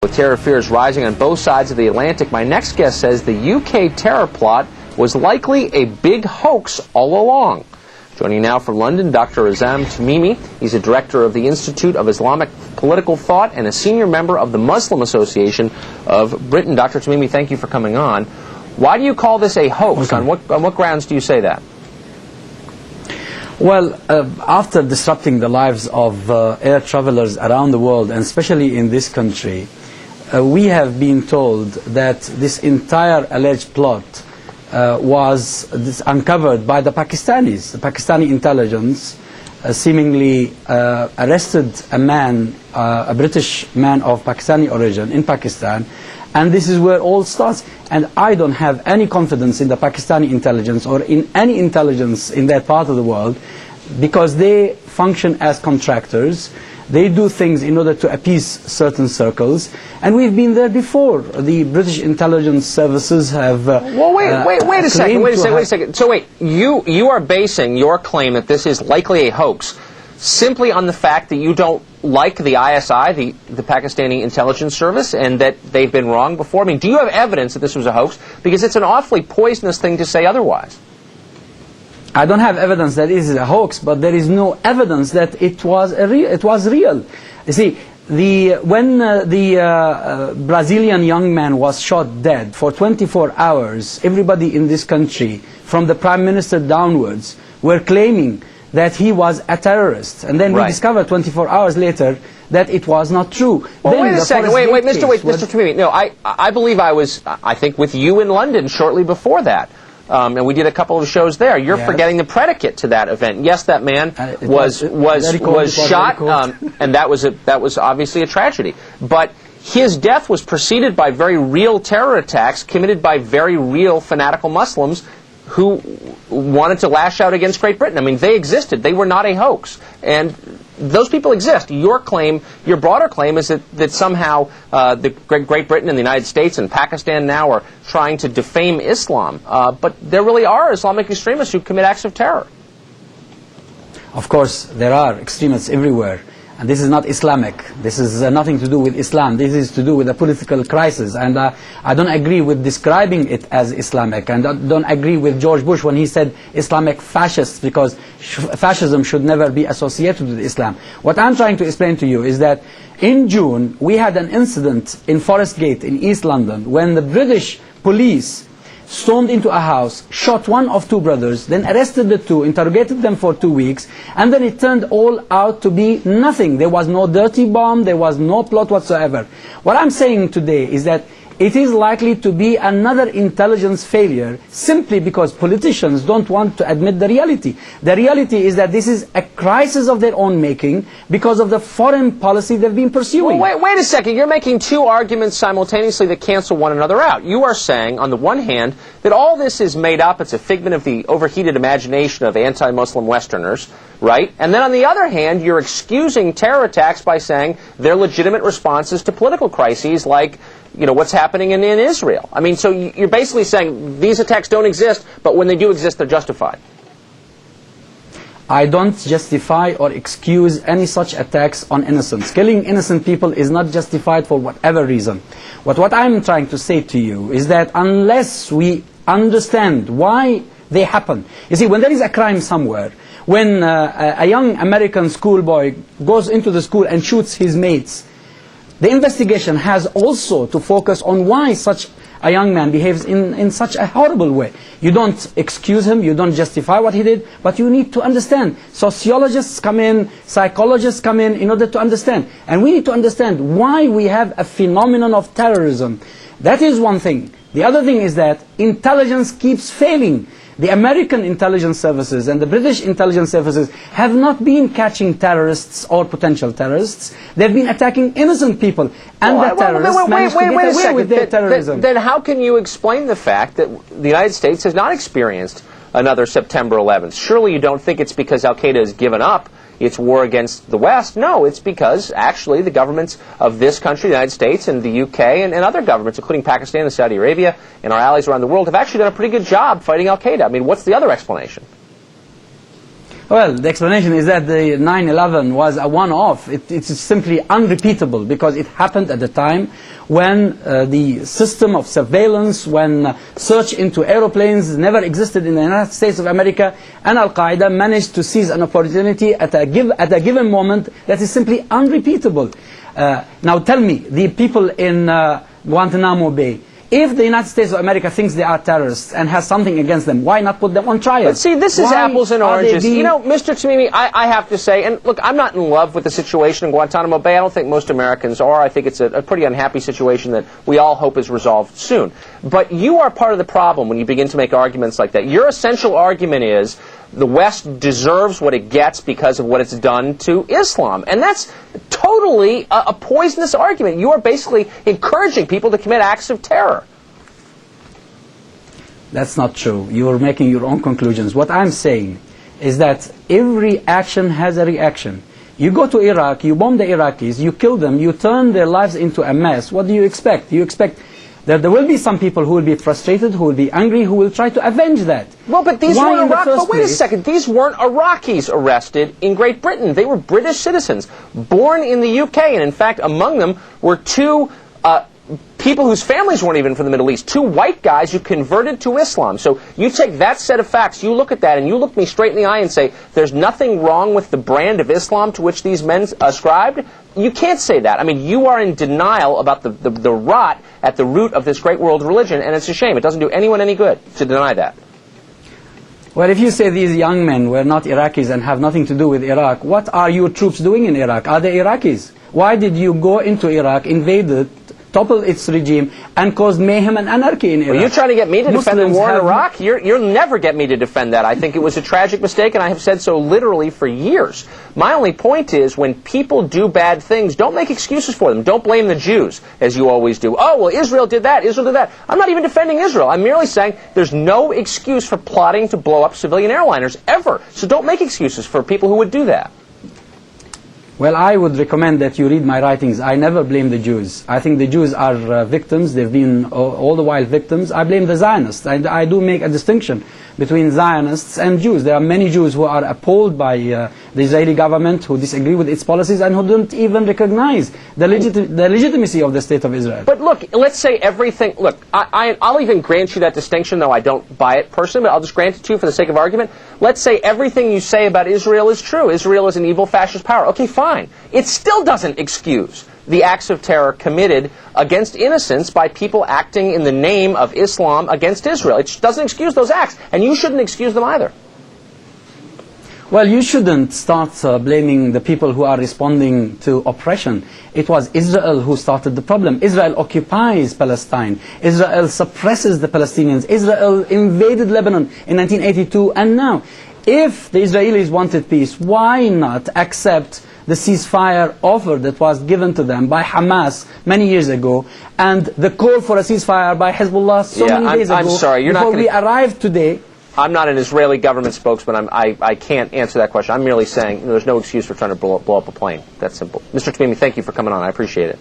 With terror fears rising on both sides of the Atlantic, my next guest says the UK terror plot was likely a big hoax all along. Joining now from London, Dr. Azam Tamimi. He's a director of the Institute of Islamic Political Thought and a senior member of the Muslim Association of Britain. Dr. Tamimi, thank you for coming on. Why do you call this a hoax? On what grounds do you say that? Well, after disrupting the lives of air travelers around the world, and especially in this country, we have been told that this entire alleged plot was uncovered by the Pakistanis. The Pakistani intelligence seemingly arrested a man, a British man of Pakistani origin in Pakistan, and this is where all starts. And I don't have any confidence in the Pakistani intelligence or in any intelligence in that part of the world, because they function as contractors. They do things in order to appease certain circles, and we've been there before. The British intelligence services have. Well, wait a second. So wait, you are basing your claim that this is likely a hoax simply on the fact that you don't like the ISI, the Pakistani intelligence service, and that they've been wrong before? I mean, do you have evidence that this was a hoax? Because it's an awfully poisonous thing to say otherwise. I don't have evidence that it is a hoax, but there is no evidence that it was real. You see, when the Brazilian young man was shot dead for 24 hours, everybody in this country, from the Prime Minister downwards, were claiming that he was a terrorist. And then we discovered 24 hours later that it was not true. Well, then wait a second. Wait, Mr. Tamimi. No, I believe I think, with you in London shortly before that. And we did a couple of shows there. You're forgetting the predicate to that event. Yes, that man was shot, and that was obviously a tragedy. But his death was preceded by very real terror attacks committed by very real fanatical Muslims who wanted to lash out against Great Britain. I mean, they existed. They were not a hoax. And those people exist. Your claim, your broader claim, is that somehow the Great Britain and the United States and Pakistan now are trying to defame Islam. But there really are Islamic extremists who commit acts of terror. Of course, there are extremists everywhere. And this is not Islamic. This is nothing to do with Islam. This is to do with a political crisis. And I don't agree with describing it as Islamic. And I don't agree with George Bush when he said Islamic fascists, because fascism should never be associated with Islam. What I'm trying to explain to you is that in June, we had an incident in Forest Gate in East London when the British police stormed into a house, shot one of two brothers, then arrested the two, interrogated them for 2 weeks, and then it turned all out to be nothing. There was no dirty bomb, there was no plot whatsoever. What I'm saying today is that it is likely to be another intelligence failure simply because politicians don't want to admit the reality. The reality is that this is a crisis of their own making because of the foreign policy they've been pursuing. Well, wait a second. You're making two arguments simultaneously that cancel one another out. You are saying, on the one hand, that all this is made up, it's a figment of the overheated imagination of anti-Muslim Westerners, right? And then on the other hand, you're excusing terror attacks by saying they're legitimate responses to political crises like, you know, what's happening in Israel. I mean, so you're basically saying these attacks don't exist, but when they do exist, they're justified. I don't justify or excuse any such attacks on innocents. Killing innocent people is not justified for whatever reason. What I'm trying to say to you is that unless we understand why they happen. You see, when there is a crime somewhere, when a young American schoolboy goes into the school and shoots his mates, the investigation has also to focus on why such a young man behaves in such a horrible way. You don't excuse him, you don't justify what he did, but you need to understand. Sociologists come in, psychologists come in order to understand. And we need to understand why we have a phenomenon of terrorism. That is one thing. The other thing is that intelligence keeps failing. The American intelligence services and the British intelligence services have not been catching terrorists or potential terrorists. They've been attacking innocent people. And the terrorists managed to get away with their terrorism. Then how can you explain the fact that the United States has not experienced another September 11th? Surely you don't think it's because Al-Qaeda has given up its war against the West. No, it's because actually the governments of this country, the United States and the UK and other governments, including Pakistan and Saudi Arabia and our allies around the world, have actually done a pretty good job fighting Al-Qaeda. I mean, what's the other explanation? Well, the explanation is that the 9/11 was a one-off. It's simply unrepeatable because it happened at the time when the system of surveillance, when search into aeroplanes never existed in the United States of America, and Al-Qaeda managed to seize an opportunity at a given moment that is simply unrepeatable. Now tell me, the people in Guantanamo Bay, if the United States of America thinks they are terrorists and has something against them, why not put them on trial? But see, this is apples and oranges. You know, Mr. Tamimi, I have to say, and look, I'm not in love with the situation in Guantanamo Bay. I don't think most Americans are. I think it's a pretty unhappy situation that we all hope is resolved soon. But you are part of the problem when you begin to make arguments like that. Your essential argument is the West deserves what it gets because of what it's done to Islam. And that's totally a poisonous argument. You are basically encouraging people to commit acts of terror. That's not true. You're making your own conclusions. What I'm saying is that every action has a reaction. You go to Iraq, you bomb the Iraqis, you kill them, you turn their lives into a mess. What do you expect? You expect that there will be some people who will be frustrated, who will be angry, who will try to avenge that. Well, but these weren't Iraqis. But wait a second. These weren't Iraqis arrested in Great Britain. They were British citizens born in the UK. And in fact, among them were two people whose families weren't even from the Middle East, two white guys who converted to Islam. So you take that set of facts, you look at that, and you look me straight in the eye and say, there's nothing wrong with the brand of Islam to which these men ascribed? You can't say that. I mean, you are in denial about the rot at the root of this great world religion, and it's a shame. It doesn't do anyone any good to deny that. Well, if you say these young men were not Iraqis and have nothing to do with Iraq, what are your troops doing in Iraq? Are they Iraqis? Why did you go into Iraq, invade it, topple its regime, and cause mayhem and anarchy in Iraq? Well, you're trying to get me to defend the war in Iraq? You'll never get me to defend that. I think it was a tragic mistake, and I have said so literally for years. My only point is, when people do bad things, don't make excuses for them. Don't blame the Jews, as you always do. Oh, well, Israel did that, Israel did that. I'm not even defending Israel. I'm merely saying there's no excuse for plotting to blow up civilian airliners, ever. So don't make excuses for people who would do that. Well, I would recommend that you read my writings. I never blame the Jews. I think the Jews are victims. They've been all the while victims. I blame the Zionists. I do make a distinction between Zionists and Jews. There are many Jews who are appalled by the Israeli government, who disagree with its policies, and who don't even recognize the legitimacy of the State of Israel. But look, let's say everything... Look, I'll even grant you that distinction, though I don't buy it personally, but I'll just grant it to you for the sake of argument. Let's say everything you say about Israel is true. Israel is an evil fascist power. Okay, fine. It still doesn't excuse the acts of terror committed against innocents by people acting in the name of Islam against Israel. It doesn't excuse those acts, and you shouldn't excuse them either. Well, you shouldn't start blaming the people who are responding to oppression. It was Israel who started the problem. Israel occupies Palestine. Israel suppresses the Palestinians. Israel invaded Lebanon in 1982, and now, if the Israelis wanted peace, why not accept the ceasefire offer that was given to them by Hamas many years ago, and the call for a ceasefire by Hezbollah many days ago? I'm sorry, you're not before we arrived today. I'm not an Israeli government spokesman. I can't answer that question. I'm merely saying there's no excuse for trying to blow up a plane. That's simple. Mr. Tamimi, thank you for coming on. I appreciate it.